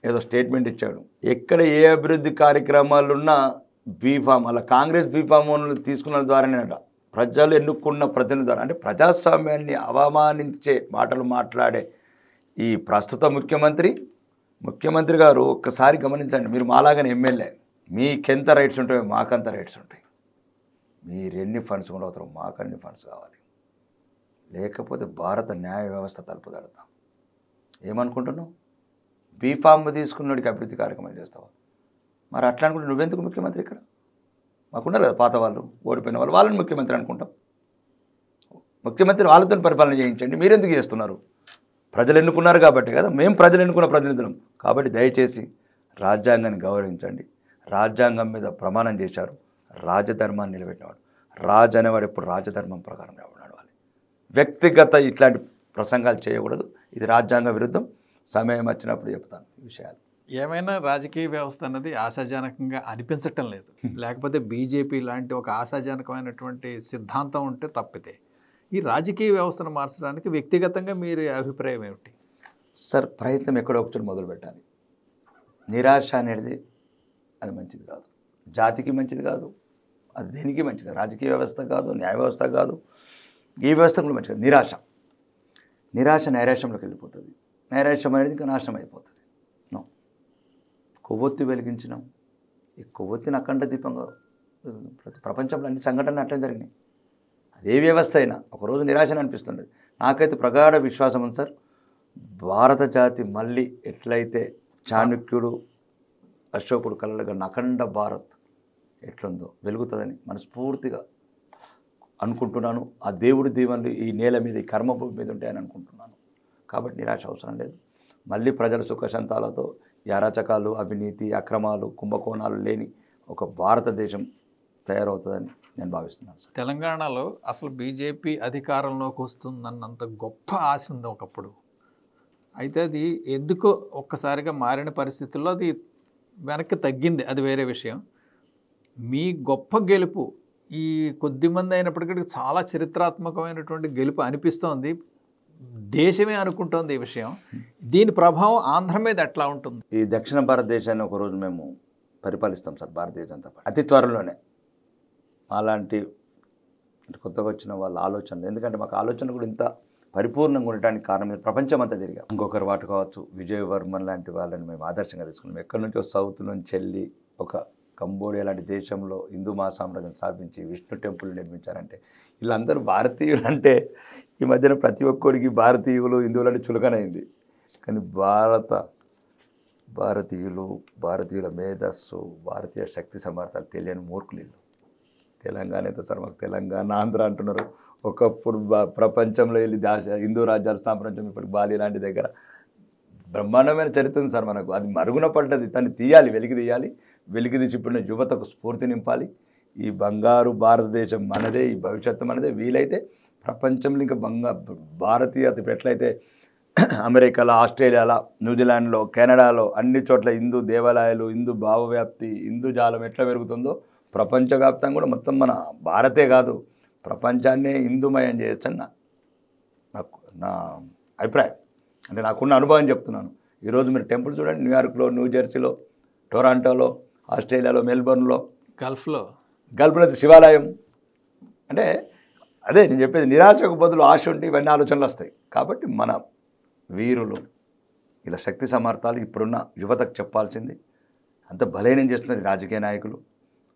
ఏదో స్టేట్మెంట్ ఇచ్చాడు. ఎక్కడ ఏ అభివృద్ధి కార్యక్రమాలున్నా బీఫామ్, అలా కాంగ్రెస్ బీఫామ్ తీసుకున్న ద్వారానేట ప్రజలు ఎన్నుకున్న ప్రతినిధి ద్వారా, అంటే ప్రజాస్వామ్యాన్ని అవమానించే మాటలు మాట్లాడే ఈ ప్రస్తుత ముఖ్యమంత్రి గారు ఒక్కసారి గమనించండి. మీరు మాలాగానే ఎమ్మెల్యే, మీకెంత రైట్స్ ఉంటాయో మాకంత రైట్స్ ఉంటాయి. మీరు ఎన్ని ఫండ్స్ కూడా అవుతారో మాకన్ని ఫండ్స్ కావాలి. లేకపోతే భారత న్యాయ వ్యవస్థ తలుపు తడతాం. ఏమనుకుంటున్నావు? బీఫామ్ తీసుకున్నోడికి అభివృద్ధి కార్యక్రమాలు చేస్తావా? మరి అట్లా అనుకుంటే నువ్వెందుకు ముఖ్యమంత్రి? ఇక్కడ మాకున్నారు కదా పాత వాళ్ళు, ఓడిపోయిన వాళ్ళు, వాళ్ళని ముఖ్యమంత్రి అనుకుంటాం. ముఖ్యమంత్రి వాళ్ళతో పరిపాలన చేయించండి. మీరెందుకు చేస్తున్నారు? ప్రజలు ఎన్నుకున్నారు కాబట్టి కదా, మేము ప్రజలు ఎన్నుకున్న ప్రతినిధులం కాబట్టి దయచేసి రాజ్యాంగాన్ని గౌరవించండి. రాజ్యాంగం మీద ప్రమాణం చేశారు. రాజధర్మాన్ని నిలబెట్టినవాడు, రాజు అనేవాడు ఎప్పుడు రాజధర్మం ప్రకారం నడవాలి. వ్యక్తిగత ఇట్లాంటి ప్రసంగాలు చేయకూడదు. ఇది రాజ్యాంగ విరుద్ధం. సమయం వచ్చినప్పుడు చెప్తాను ఈ విషయాలు. ఏమైనా రాజకీయ వ్యవస్థ అన్నది ఆశాజనకంగా అనిపించటం లేదు. లేకపోతే బీజేపీ లాంటి ఒక ఆశాజనకమైనటువంటి సిద్ధాంతం ఉంటే తప్పితే ఈ రాజకీయ వ్యవస్థను మార్చడానికి వ్యక్తిగతంగా మీరు అభిప్రాయం ఏమిటి? సార్, ప్రయత్నం ఎక్కడో ఒకటి మొదలు పెట్టాలి. నిరాశ అనేది అది మంచిది కాదు, జాతికి మంచిది కాదు, అది దేనికి మంచిది కాదు. రాజకీయ వ్యవస్థ కాదు, న్యాయ వ్యవస్థ కాదు, ఈ వ్యవస్థ కూడా మంచిది. నిరాశ నైరాశ్యంలోకి వెళ్ళిపోతుంది. నైరాశ్యం అనేది ఇంకా నాశనం అయిపోతుంది. కొవ్వొత్తి వెలిగించినాం. ఈ కొవ్వొత్తిని అఖండ దీపంగా ప్రపంచంలో అన్ని సంఘటనలు అట్లే జరిగినాయి. అదే వ్యవస్థ అయినా ఒకరోజు నిరాశను అనిపిస్తుండేది. నాకైతే ప్రగాఢ విశ్వాసం ఉంది సార్, భారత జాతి మళ్ళీ ఎట్లయితే చాణక్యుడు అశోకుడు కలలుగన్న అఖండ భారత్ ఎట్లుందో వెలుగుతుందని మనస్ఫూర్తిగా అనుకుంటున్నాను. ఆ దేవుడి దీవెనలు ఈ నేల మీద, ఈ కర్మభూమి మీద ఉంటాయని అనుకుంటున్నాను. కాబట్టి నిరాశ అవసరం లేదు. మళ్ళీ ప్రజల సుఖశాంతాలతో ఈ అరాచకాలు, అవినీతి, అక్రమాలు, కుంభకోణాలు లేని ఒక భారతదేశం తయారవుతుందని నేను భావిస్తున్నాను సార్. తెలంగాణలో అసలు బీజేపీ అధికారంలోకి వస్తుందన్నంత గొప్ప ఆశ ఉంది ఒకప్పుడు. అయితే అది ఎందుకో ఒక్కసారిగా మారిన పరిస్థితుల్లో అది వెనక్కి తగ్గింది, అది వేరే విషయం. మీ గొప్ప గెలుపు ఈ కొద్దిమంది అయినప్పటికీ చాలా చరిత్రాత్మకమైనటువంటి గెలుపు అనిపిస్తోంది. దేశమే అనుకుంటోంది ఈ విషయం. దీని ప్రభావం ఆంధ్ర మీద ఎట్లా ఉంటుంది? ఈ దక్షిణ భారతదేశాన్ని ఒకరోజు మేము పరిపాలిస్తాం సార్, భారతీయ జనతా పార్టీ అతి త్వరలోనే. అలాంటి కొత్తగా వచ్చిన వాళ్ళ ఆలోచనలు, ఎందుకంటే మాకు ఆలోచన కూడా ఇంత పరిపూర్ణంగా ఉండటానికి కారణం ప్రపంచం అంతా తిరిగాం. ఇంకొకరు వాటి కావచ్చు, విజయవర్మన్ లాంటి వాళ్ళని మేము ఆదర్శంగా తీసుకున్నాం. ఎక్కడి నుంచో సౌత్ నుంచి వెళ్ళి ఒక కంబోడియా లాంటి దేశంలో హిందూ మహాసామ్రాజ్యం స్థాపించి విష్ణు టెంపుల్ నిర్మించారంటే వీళ్ళందరూ భారతీయులు. అంటే ఈ మధ్యన ప్రతి ఒక్కరికి భారతీయులు, హిందువులు అంటే చులకనైంది. కానీ భారతీయుల మేధస్సు, భారతీయ శక్తి సమర్థాలు తెలియని మూర్ఖులు వీళ్ళు. తెలంగాణ అయితే సార్ మాకు తెలంగాణ ఆంధ్ర అంటున్నారు. ఒకప్పుడు ప్రపంచంలో వెళ్ళి హిందూ రాజ్యాలు స్థాపించడం ఇప్పటికి బాలి లాంటి దగ్గర బ్రహ్మాండమైన చరిత్ర ఉంది సార్ మనకు. అది మరుగున పడ్డది, దాన్ని తీయాలి, వెలికి తీయాలి. వెలికి తీసి ఇప్పుడు యువతకు స్ఫూర్తి నింపాలి. ఈ బంగారు భారతదేశం మనదే, ఈ భవిష్యత్తు మనదే. వీలైతే ప్రపంచంలో ఇంకా భారతీయత ఎట్లయితే అమెరికాలో, ఆస్ట్రేలియాలో, న్యూజిలాండ్లో, కెనడాలో అన్ని చోట్ల హిందూ దేవాలయాలు, హిందూ భావవ్యాప్తి, హిందూ జాలం ఎట్లా పెరుగుతుందో ప్రపంచవ్యాప్తంగా కూడా మొత్తం మన భారతే కాదు ప్రపంచాన్నే హిందూమయం చేయొచ్చని నా అభిప్రాయం. అంటే నాకున్న అనుభవం చెప్తున్నాను. ఈరోజు మీరు టెంపుల్ చూడండి, న్యూయార్క్లో, న్యూజెర్సీలో, టొరాంటోలో, ఆస్ట్రేలియాలో, మెల్బోర్న్లో, గల్ఫ్లో శివాలయం. అంటే అదే నేను చెప్పేది, నిరాశకు బదులు ఆశ ఉంటే ఇవన్నీ ఆలోచనలు వస్తాయి. కాబట్టి మన వీరులు ఇలా శక్తి సమర్థాలు ఇప్పుడున్న యువతకు చెప్పాల్సింది. అంత బలహీనం చేస్తున్నారు రాజకీయ నాయకులు.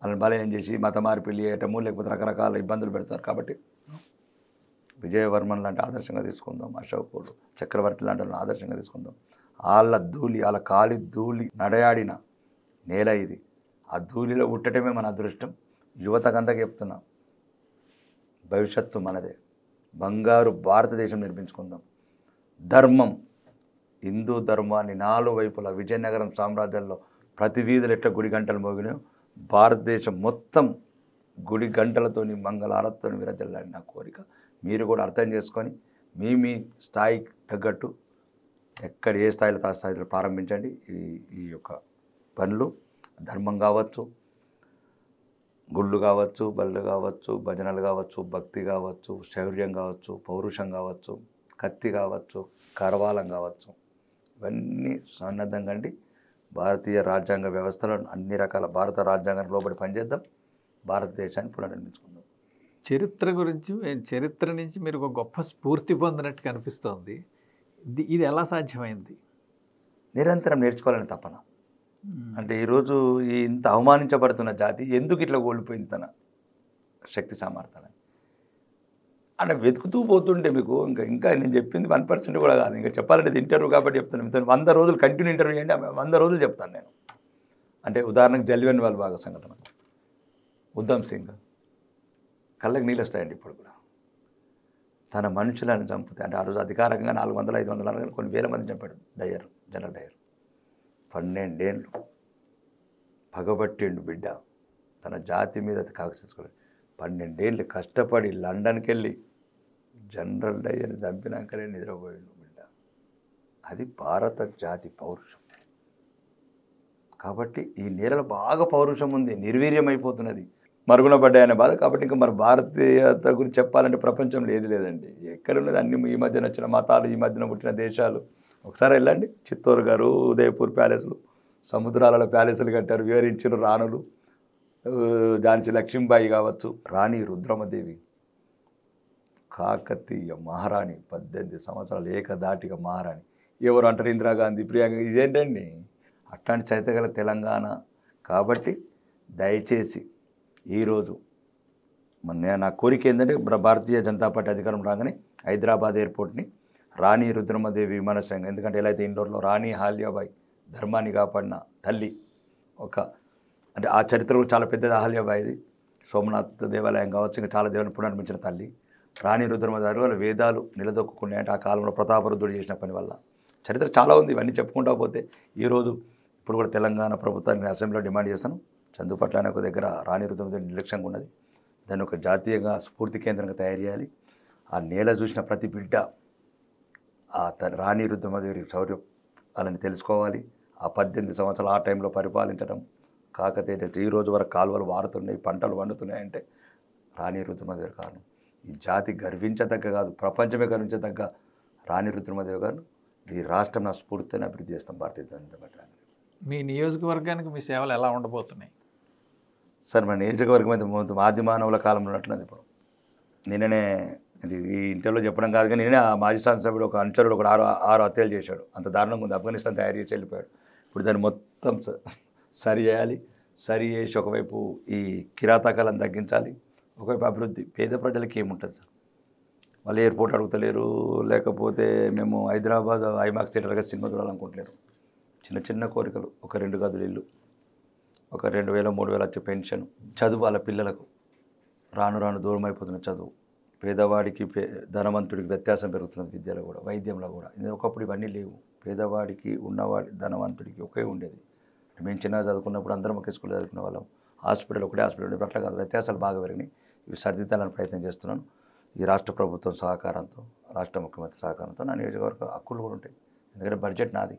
వాళ్ళని బలహీనం చేసి మత మార్పిడి చేయటము, లేకపోతే రకరకాల ఇబ్బందులు పెడతారు. కాబట్టి విజయవర్మన్ లాంటి ఆదర్శంగా తీసుకుందాం, అశోకుడు, చక్రవర్తి లాంటి వాళ్ళని ఆదర్శంగా తీసుకుందాం. వాళ్ళ కాలి ధూళి నడయాడిన నేల ఇది. ఆ ధూళిలో ఉట్టడమే మన అదృష్టం. యువతకంతగా చెప్తున్నాం, భవిష్యత్తు మనదే. బంగారు భారతదేశం నిర్మించుకుందాం. ధర్మం, హిందూ ధర్మాన్ని 4 వైపులా విజయనగరం సామ్రాజ్యంలో ప్రతి వీధులు ఎట్లా గుడి గంటలు మోగినాయో భారతదేశం మొత్తం గుడి గంటలతోని మంగళారతితో విరజల్లాని నా కోరిక. మీరు కూడా అర్థం చేసుకొని మీ స్థాయికి తగ్గట్టు ఎక్కడ ఏ స్థాయిలో ఆ స్థాయిలో ప్రారంభించండి ఈ యొక్క పనులు. ధర్మం కావచ్చు, గుళ్ళు కావచ్చు, బళ్ళు కావచ్చు, భజనలు కావచ్చు, భక్తి కావచ్చు, శౌర్యం కావచ్చు, పౌరుషం కావచ్చు, కత్తి కావచ్చు, కరవాలం కావచ్చు, ఇవన్నీ సన్నద్ధంగా అండి. భారతీయ రాజ్యాంగ వ్యవస్థలో అన్ని రకాల భారత రాజ్యాంగానికి లోబడి పనిచేద్దాం. భారతదేశాన్ని పునర్నిర్మించుకుందాం. చరిత్ర నుంచి మీరు ఒక గొప్ప స్ఫూర్తి పొందినట్టు కనిపిస్తోంది. ఇది ఎలా సాధ్యమైంది? నిరంతరం నేర్చుకోవాలని తపన. అంటే ఈరోజు ఇంత అవమానించబడుతున్న జాతి ఎందుకు ఇట్లా కోల్పోయింది తన శక్తి సామర్థ్యాన్ని అంటే వెతుకుతూ పోతుంటే మీకు ఇంకా నేను చెప్పింది 1% కూడా కాదు. ఇంకా చెప్పాలంటే ఇంటర్వ్యూ కాబట్టి చెప్తున్నాను. 100 రోజులు కంటిన్యూ ఇంటర్వ్యూ చేయండి, 100 రోజులు చెప్తాను నేను. అంటే ఉదాహరణకు జలియన్ వాలా బాగ్ సంఘటన, ఉధమ్ సింగ్ కళ్ళకి నీళ్ళు వస్తాయండి ఇప్పుడు కూడా. తన మనుషులను చంపితే అంటే ఆ రోజు అధికారికంగా 400-500 కొన్ని వేల మంది చంపాడు జనరల్ డయర్. 12 ఏళ్ళు పగబట్టిండు బిడ్డ, తన జాతి మీద కాక్షించుకోలేదు. 12 ఏళ్ళు కష్టపడి లండన్కి వెళ్ళి జనరల్ డయర్ చంపినాకనే నిద్రపోయిండు బిడ్డ. అది భారత జాతి పౌరుషం. కాబట్టి ఈ నేలలో బాగా పౌరుషం ఉంది, నిర్వీర్యమైపోతున్నది, మరుగున పడ్డాయనే బాధ. కాబట్టి ఇంకా మరి భారతీయత గురించి చెప్పాలంటే ప్రపంచంలో ఏది లేదండి. ఎక్కడున్నది అన్ని ఈ మధ్యన వచ్చిన మతాలు, ఈ మధ్యన పుట్టిన దేశాలు. ఒకసారి వెళ్ళండి, చిత్తూరు గారు, ఉదయపూర్ ప్యాలెస్లు, సముద్రాలలో ప్యాలెస్లు కట్టారు, వివరించిన రాణులు, ఝాన్సీ లక్ష్మీబాయి కావచ్చు, రాణి రుద్రమదేవి, కాకతీయ మహారాణి, 18 సంవత్సరాలు ఏకధాటిగా మహారాణి. ఎవరు అంటారు ఇందిరాగాంధీ, ప్రియాంక, ఇదేంటండి అట్లాంటి చరిత్ర తెలంగాణ. కాబట్టి దయచేసి ఈరోజు నా కోరిక ఏంటంటే భారతీయ జనతా పార్టీ అధికారం రాగానే హైదరాబాద్ ఎయిర్పోర్ట్ని రాణి రుద్రమదేవి విమానాశ్రయం, ఎందుకంటే ఎలా అయితే ఇండోర్లో రాణి అహల్యాబాయి ధర్మాన్ని కాపాడిన తల్లి, అంటే ఆ చరిత్ర కూడా చాలా పెద్దది అహల్యాబాయిది. సోమనాథ్ దేవాలయం కావచ్చు, ఇంకా చాలా దేవుని పునర్మించిన తల్లి రాణి రుద్రమదేవి వాళ్ళ వేదాలు నిలదొక్కున్నాయి. అంటే ఆ కాలంలో ప్రతాపరుద్రుడు చేసిన పని వల్ల చరిత్ర చాలా ఉంది. ఇవన్నీ చెప్పుకుంటా పోతే ఈరోజు ఇప్పుడు కూడా తెలంగాణ ప్రభుత్వానికి అసెంబ్లీలో డిమాండ్ చేస్తాను, చందుపట్ల అనే ఒక దగ్గర రాణి రుద్రమదేవి నిర్లక్ష్యంగా ఉన్నది, దాన్ని ఒక జాతీయంగా స్ఫూర్తి కేంద్రంగా తయారు చేయాలి. ఆ నేల చూసిన ప్రతి బిడ్డ ఆ రాణి రుద్రమదేవి శౌర్యం వాళ్ళని తెలుసుకోవాలి. ఆ 18 సంవత్సరాలు ఆ టైంలో పరిపాలించడం, కాకతీయ ఈ రోజు వరకు కాలువలు వారుతున్నాయి, పంటలు వండుతున్నాయంటే రాణి రుద్రమదేవి కారణం. ఈ జాతి గర్వించదగ్గ కాదు, ప్రపంచమే గర్వించదగ్గ రాణి రుద్రమదేవి గారు. ఈ రాష్ట్రం నా స్ఫూర్తిని అభివృద్ధి చేస్తాం భారతీయ జనతా పార్టీ. మీ నియోజకవర్గానికి మీ సేవలు ఎలా ఉండబోతున్నాయి సార్? మన నియోజకవర్గం అయితే ఆది మానవుల కాలంలో ఉన్నట్లుంది. ఇప్పుడు నిన్ననే ఇది ఈ ఇంటర్వ్యూలో చెప్పడం కాదు కానీ నేనే ఆ మాజీ శాసనసభ్యుడు ఒక అనుచరుడు ఒక 6 హత్యలు చేశాడు. అంత దారుణంగా ఉంది. ఆఫ్ఘనిస్తాన్ తయారు చేసి వెళ్ళిపోయాడు. ఇప్పుడు దాన్ని మొత్తం సరి చేయాలి. సరి చేసి ఒకవైపు ఈ కిరాతకాలను తగ్గించాలి, ఒకవైపు అభివృద్ధి. పేద ప్రజలకి ఏముంటుంది సార్? వాళ్ళు ఎయిర్పోర్ట్ అడుగుతలేరు, లేకపోతే మేము హైదరాబాద్ ఐమాక్స్ థియేటర్గా సినిమా చూడాలనుకుంటలేరు. చిన్న చిన్న కోరికలు, ఒక 2 గదులు ఇల్లు, ఒక 2000 3000 వచ్చే పెన్షన్, చదువు వాళ్ళ పిల్లలకు. రాను రాను దూరం అయిపోతున్న చదువు, పేదవాడికి ధనవంతుడికి వ్యత్యాసం పెరుగుతున్నది విద్యలో కూడా, వైద్యంలో కూడా. ఒకప్పుడు ఇవన్నీ లేవు. పేదవాడికి ఉన్నవాడి ధనవంతుడికి ఒకే ఉండేది. మేము చిన్నగా చదువుకున్నప్పుడు అందరం ఒకే స్కూల్లో చదువుకునే వాళ్ళం. హాస్పిటల్ ఒకటే హాస్పిటల్ ఉండేది. అట్లా కాదు, వ్యత్యాసాలు బాగా పెరిగినాయి. ఇవి సరిదిద్దాలని ప్రయత్నం చేస్తున్నాను. ఈ రాష్ట్ర ప్రభుత్వం సహకారంతో, రాష్ట్ర ముఖ్యమంత్రి సహకారంతో నా నియోజకవర్గ హక్కులు కూడా ఉంటాయి. ఎందుకంటే బడ్జెట్ నాది.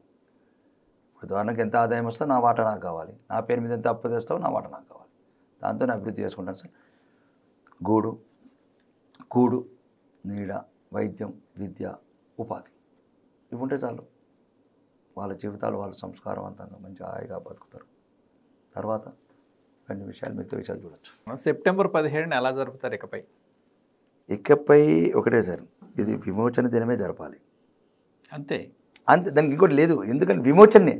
ఉదాహరణకు ఎంత ఆదాయం వస్తే నా వాటా నాకు కావాలి, నా పేరు మీద ఎంత అప్పు తెస్తావో నా వాటా నాకు కావాలి. దాంతో నేను అభివృద్ధి చేసుకుంటాను సార్. గూడు, కూడు, నీడ, వైద్యం, విద్య, ఉపాధి ఇవి ఉంటే చాలు. వాళ్ళ జీవితాలు వాళ్ళ సంస్కారవంతంగా మంచి హాయిగా బతుకుతారు. తర్వాత అన్ని విషయాలు, మిగతా విషయాలు చూడొచ్చు. సెప్టెంబర్ 17 ఎలా జరుపుతారు ఇకపై? ఇకపై ఒకటే సార్, ఇది విమోచన దినమే జరపాలి. అంతే అంతే, దానికి ఇంకోటి లేదు. ఎందుకంటే విమోచనే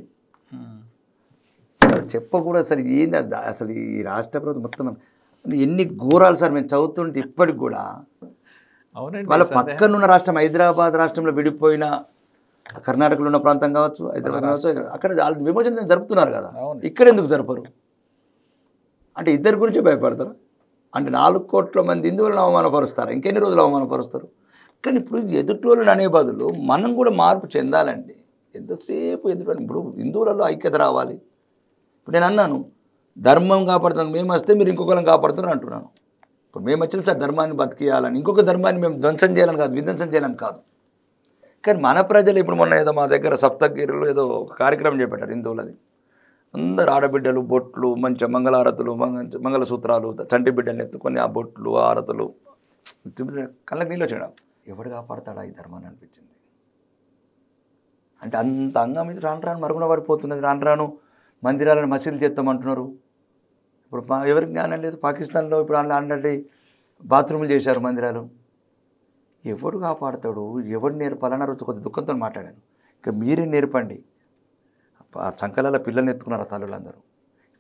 సార్. చెప్పకూడదు సార్. ఏంది అసలు ఈ రాష్ట్ర ప్రభుత్వం మొత్తం ఎన్ని ఘోరాలు సార్. మేము చదువుతుంటే ఇప్పటికి కూడా అవునండి. వాళ్ళ పక్కనున్న రాష్ట్రం, హైదరాబాద్ రాష్ట్రంలో విడిపోయిన కర్ణాటకలో ఉన్న ప్రాంతం కావచ్చు, హైదరాబాద్ కావచ్చు, అక్కడ విమోచన జరుపుతున్నారు కదా. ఇక్కడ ఎందుకు జరపరు? అంటే ఇద్దరి గురించి భయపడతారు. అంటే 4 కోట్ల మంది హిందువులను అవమానపరుస్తారు. ఇంకెన్ని రోజులు అవమానపరుస్తారు? కానీ ఇప్పుడు ఎదుటోళ్ళని అనే బదులు మనం కూడా మార్పు చెందాలండి. ఎంతసేపు ఎదుటి ఇప్పుడు హిందువులలో ఐక్యత రావాలి. ఇప్పుడు నేను అన్నాను, ధర్మం కాపాడుతాను, మేము వస్తే మీరు ఇంకొకరిని కాపాడుతున్నారు అంటున్నాను. ఇప్పుడు మేము వచ్చిన సార్ ధర్మాన్ని బతికేయాలని, ఇంకొక ధర్మాన్ని మేము ధ్వంసం చేయాలని కాదు, విధ్వంసం చేయాలని కాదు. కానీ మన ప్రజలు ఇప్పుడు మొన్న ఏదో మా దగ్గర సప్తగిరిలో ఏదో ఒక కార్యక్రమం చేపట్టారు హిందువులది. అందరు ఆడబిడ్డలు బొట్లు, మంచి మంగళారతులు, మంగళసూత్రాలు, చంటి బిడ్డలు ఎత్తుకొని ఆ బొట్లు ఆరతులు కళ్ళకి నీళ్ళు వచ్చాడు. ఎవడు కాపాడతాడా ఈ ధర్మాన్ని అనిపించింది. అంటే అంత అంగం మీద రాను రాను మరుగున పడిపోతున్నది. రాను రాను మందిరాలను మసీదులు చేస్తామంటున్నారు. ఇప్పుడు ఎవరికి జ్ఞానం లేదు. పాకిస్తాన్లో ఇప్పుడు ఆల్రెడీ బాత్రూములు చేశారు మందిరాలు. ఎవడు కాపాడతాడు? ఎవడు నేర్పాలన్న రోజు కొద్ది దుఃఖంతో మాట్లాడాను. ఇక మీరే నేర్పండి. ఆ చంకలలో పిల్లల్ని ఎత్తుకున్నారు తల్లులందరూ.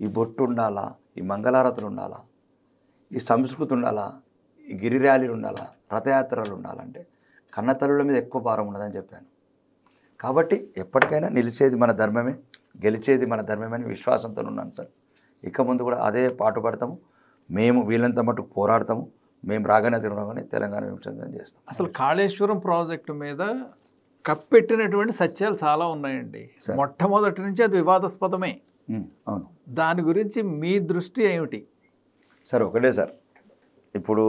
ఈ బొట్టు ఉండాలా, ఈ మంగళారతులు ఉండాలా, ఈ సంస్కృతి ఉండాలా, ఈ గిరి ర్యాలీలు ఉండాలా, రథయాత్రలు ఉండాలంటే కన్న తల్లుల మీద ఎక్కువ భారం ఉండదని చెప్పాను. కాబట్టి ఎప్పటికైనా నిలిచేది మన ధర్మమే, గెలిచేది మన ధర్మమే అని విశ్వాసంతో ఉన్నాను సార్. ఇక ముందు కూడా అదే పాటుపడతాము. మేము వీళ్ళంత మటుకు పోరాడతాము. మేము రాగానే తెలంగాణ విమోచన చేస్తాం. అసలు కాళేశ్వరం ప్రాజెక్టు మీద కప్పెట్టినటువంటి సత్యాలు చాలా ఉన్నాయండి. మొట్టమొదటి నుంచి అది వివాదాస్పదమే. అవును. దాని గురించి మీ దృష్టి ఏమిటి సార్? ఒకటే సార్, ఇప్పుడు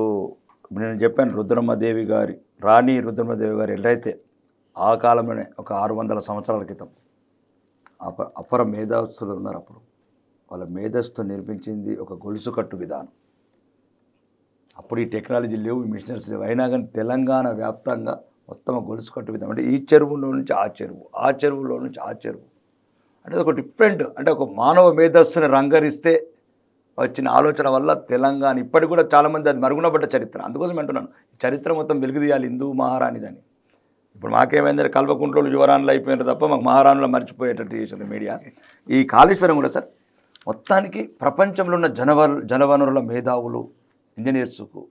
నేను చెప్పాను రుద్రమ్మదేవి గారి, రాణి రుద్రమ్మదేవి గారు ఎల్లైతే ఆ కాలంలోనే ఒక 600 సంవత్సరాల క్రితం అపర మేధాస్తులు ఉన్నారు. అప్పుడు వాళ్ళ మేధస్సు నిర్మించింది ఒక గొలుసు కట్టు విధానం. అప్పుడు ఈ టెక్నాలజీ లేవు, ఈ మిషనరీస్ లేవు. అయినా కానీ తెలంగాణ వ్యాప్తంగా మొత్తం గొలుసు కట్టు విధానం. అంటే ఈ చెరువులో నుంచి ఆ చెరువు, ఆ చెరువులో నుంచి ఆ చెరువు, అంటే ఒక డిఫరెంట్, అంటే ఒక మానవ మేధస్సుని రంగరిస్తే వచ్చిన ఆలోచన వల్ల తెలంగాణ ఇప్పటికి కూడా చాలామంది అది మరుగునబడ్డ చరిత్ర. అందుకోసం అంటున్నాను, చరిత్ర మొత్తం వెలుగుదీయాలి హిందూ మహారాణిదని. ఇప్పుడు మాకేమైందంటే కల్వకుంట్లలో యువరాణులు అయిపోయినారు తప్ప మాకు మహారాణులు మర్చిపోయేటట్టు చేసిన మీడియా. ఈ కాళేశ్వరం కూడా సార్ మొత్తానికి ప్రపంచంలో ఉన్న జనవనరుల మేధావులు, ఇంజనీర్స్కు,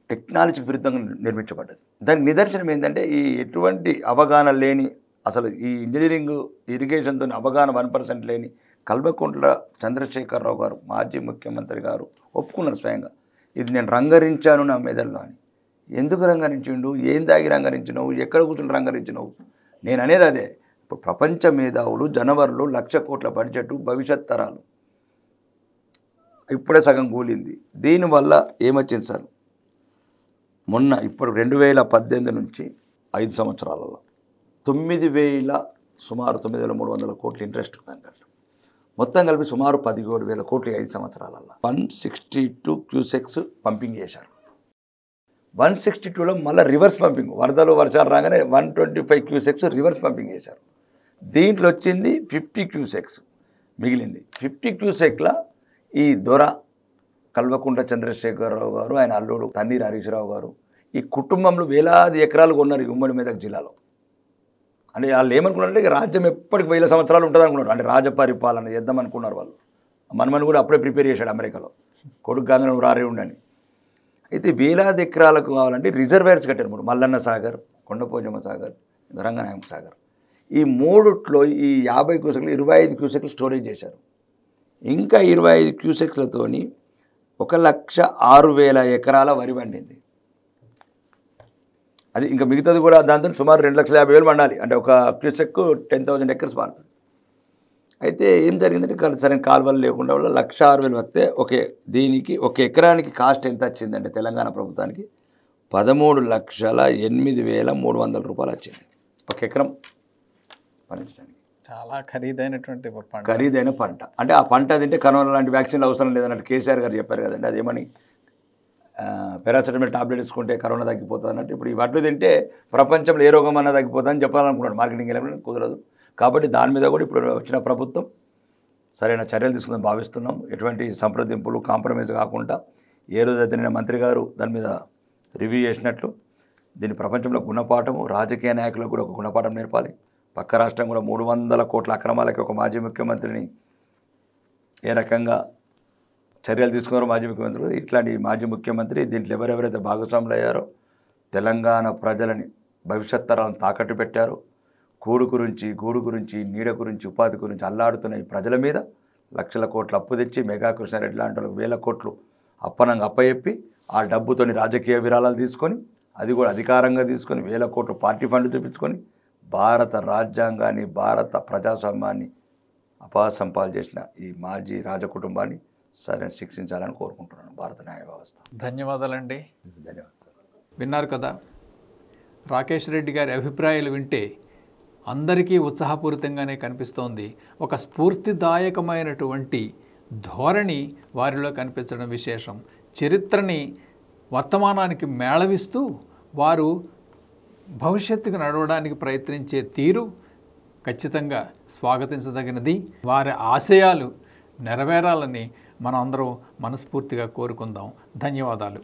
టెక్నాలజీకి విరుద్ధంగా నిర్మించబడ్డది. దానికి నిదర్శనం ఏంటంటే ఈ ఎటువంటి అవగాహన లేని, అసలు ఈ ఇంజనీరింగ్ ఇరిగేషన్తో అవగాహన 1% లేని కల్వకుంట్ల చంద్రశేఖరరావు గారు, మాజీ ముఖ్యమంత్రి గారు ఒప్పుకున్నారు స్వయంగా, ఇది నేను రంగరించాను నా మెదడులో అని. ఎందుకు రంగరించిండు? ఏం దాగి రంగరించినవు? ఎక్కడ కూర్చుని రంగరించినవు? నేను అనేది అదే. ఇప్పుడు ప్రపంచ మేధావులు, జనవరులు, 1,00,000 కోట్ల బడ్జెట్, భవిష్యత్ తరాలు ఇప్పుడే సగం కూలింది. దీనివల్ల ఏమొచ్చింది సార్? మొన్న ఇప్పుడు 2018 నుంచి 5 సంవత్సరాలలో సుమారు 9,300 కోట్ల ఇంట్రెస్ట్ దానికంటే మొత్తం కలిపి సుమారు 17,000 కోట్లు 5 సంవత్సరాలలో 162 క్యూసెక్స్ పంపింగ్ చేశారు. 162లో మళ్ళీ రివర్స్ పంపింగ్, వర్షాలు రాగానే 125 క్యూసెక్స్ రివర్స్ పంపింగ్ చేశారు. దీంట్లో వచ్చింది 50 క్యూసెక్స్ మిగిలింది. 50 క్యూసెక్ల ఈ దొర కల్వకుంట్ల చంద్రశేఖరరావు గారు, ఆయన అల్లుడు తన్నీర్ హరీశ్రావు గారు, ఈ కుటుంబంలో వేలాది ఎకరాలు కొన్నారు ఈ ఉమ్మడి మెదక్ జిల్లాలో. అంటే వాళ్ళు ఏమనుకున్నారంటే రాజ్యం ఎప్పటికి 1000 సంవత్సరాలు ఉంటుంది అనుకున్నారు. అంటే రాజపరిపాలన చేద్దాం అనుకున్నారు వాళ్ళు. మనమని కూడా అప్పుడే ప్రిపేర్ చేశాడు అమెరికాలో, కొడుకు గాంధీ రారే ఉండని. అయితే వేలాది ఎకరాలకు కావాలంటే రిజర్వాయర్స్ కట్టారు. మూడు మల్లన్న సాగర్, కొండపోచమ్మ సాగర్, రంగనాయక సాగర్. ఈ మూడిట్లో ఈ 50 క్యూసెక్లు 25 క్యూసెక్లు స్టోరేజ్ చేశారు. ఇంకా 25 క్యూసెక్లతోని 1,06,000 ఎకరాల వరి పండింది. అది ఇంకా మిగతాది కూడా దాంతో సుమారు 2,50,000 పండాలి. అంటే ఒక క్యూసెక్ 10,000 ఎకర్స్ మారుతుంది. అయితే ఏం జరిగిందంటే సరైన కాలువలు లేకుండా వల్ల 1,06,000 వస్తే దీనికి ఒక ఎకరానికి కాస్ట్ ఎంత వచ్చిందంటే తెలంగాణ ప్రభుత్వానికి 13,08,300 రూపాయలు వచ్చింది ఒక ఎకరం పండించడానికి. చాలా ఖరీదైనటువంటి ఖరీదైన పంట. అంటే ఆ పంట తింటే కరోనా లాంటి వ్యాక్సిన్లు అవసరం లేదన్నట్టు కేసీఆర్ గారు చెప్పారు కదండి. అదేమని పారాసిటమాల్ టాబ్లెట్ వేసుకుంటే కరోనా తగ్గిపోతుంది అన్నట్టు. ఇప్పుడు ఈ వడ్లు తింటే ప్రపంచంలో ఏ రోగం అన్నా తగ్గిపోతుందని చెప్పాలనుకున్నాడు. మార్కెటింగ్ ఎలిమెంట్ కుదరదు. కాబట్టి దాని మీద కూడా ఇప్పుడు వచ్చిన ప్రభుత్వం సరైన చర్యలు తీసుకుందని భావిస్తున్నాం. ఎటువంటి సంప్రదింపులు కాంప్రమైజ్ కాకుండా ఏ రోజైతే నిన్న మంత్రి గారు దాని మీద రివ్యూ చేసినట్లు దీని ప్రపంచంలో గుణపాఠము, రాజకీయ నాయకులకు కూడా ఒక గుణపాఠం నేర్పాలి. పక్క రాష్ట్రం కూడా 300 కోట్ల అక్రమాలకి ఒక మాజీ ముఖ్యమంత్రిని ఏ రకంగా చర్యలు తీసుకున్నారో మాజీ ముఖ్యమంత్రి, ఇట్లాంటి మాజీ ముఖ్యమంత్రి దీంట్లో ఎవరెవరైతే భాగస్వాములు అయ్యారో తెలంగాణ ప్రజలని భవిష్యత్ తరాలను తాకట్టు పెట్టారో, కూడు గురించి, గూడు గురించి, నీడ గురించి, ఉపాధి గురించి అల్లాడుతున్న ఈ ప్రజల మీద లక్షల కోట్లు అప్పు తెచ్చి మెగా కృష్ణారెడ్డి లాంటి వాళ్ళకి 1,000 కోట్లు అప్పనంగా అప్పచెప్పి ఆ డబ్బుతోని రాజకీయ విరాళాలు తీసుకొని అది కూడా అధికారంగా తీసుకొని 1,000 కోట్లు పార్టీ ఫండ్ చూపించుకొని భారత రాజ్యాంగాన్ని, భారత ప్రజాస్వామ్యాన్ని అపసంపాలు చేసిన ఈ మాజీ రాజకుటుంబాన్ని సరైన శిక్షించాలని కోరుకుంటున్నాను భారత న్యాయ వ్యవస్థ. ధన్యవాదాలండి. ధన్యవాదాలు. విన్నారు కదా, రాకేష్ రెడ్డి గారి అభిప్రాయాలు వింటే అందరికీ ఉత్సాహపూరితంగానే కనిపిస్తోంది. ఒక స్ఫూర్తిదాయకమైనటువంటి ధోరణి వారిలో కనిపించడం విశేషం. చరిత్రని వర్తమానానికి మేళవిస్తూ వారు భవిష్యత్తుకు నడవడానికి ప్రయత్నించే తీరు ఖచ్చితంగా స్వాగతించదగినది. వారి ఆశయాలు నెరవేరాలని మనం అందరం మనస్ఫూర్తిగా కోరుకుందాం. ధన్యవాదాలు.